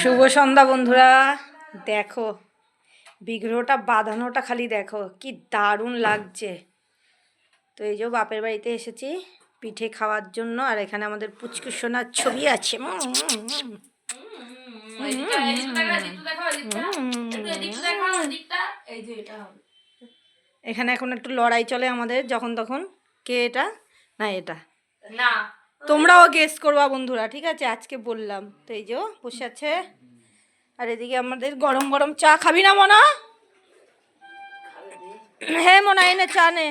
শুভ সন্ধ্যা বন্ধুরা। দেখো বিগ্রহটা বাঁধানোটা খালি দেখো কি দারুণ লাগছে। তো এই যে বাপের বাড়িতে এসেছি পিঠে খাওয়ার জন্য, আর এখানে আমাদের পুচকু সোনার ছবি আছে। এখানে এখন একটু লড়াই চলে আমাদের যখন তখন, কে এটা না এটা না, তোমরাও গেস করবা বন্ধুরা, ঠিক আছে? আজকে বললাম তো। এই যে বসে আছে, আর এদিকে আমাদের গরম গরম চা। খাবি না মনা? হ্যাঁ মনা, এনে চা নে।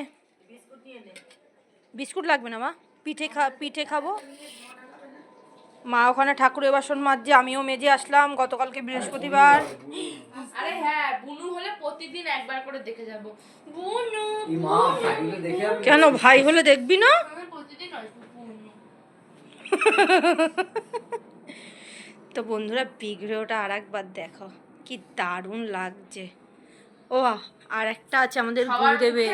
বিস্কুট লাগবে না মা, পিঠে খাবো। মা ওখানে ঠাকুরের বাসন মাজছে, আমিও মেজে আসলাম গতকালকে বৃহস্পতিবার। আরে হ্যাঁ, বুনু হলে প্রতিদিন একবার করে দেখে যাব। বুনু কেন ভাই হলে দেখবি না? প্রতিদিন বুনু। তো বন্ধুরা বিগ্রহটা আর একবার দেখো কি দারুণ লাগছে। ও আর একটা আছে আমাদের গুরুদেবের।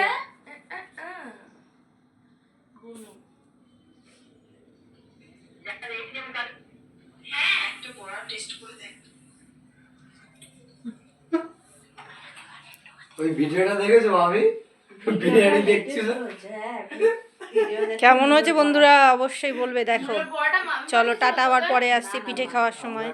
ওই ভিডিওটা দেখেছো আমি? বিরিয়ানি দেখছিল। কেমন হয়েছে বন্ধুরা অবশ্যই বলবে। দেখো চলো টাটা, আবার পরে আসছি পিঠে খাওয়ার সময়।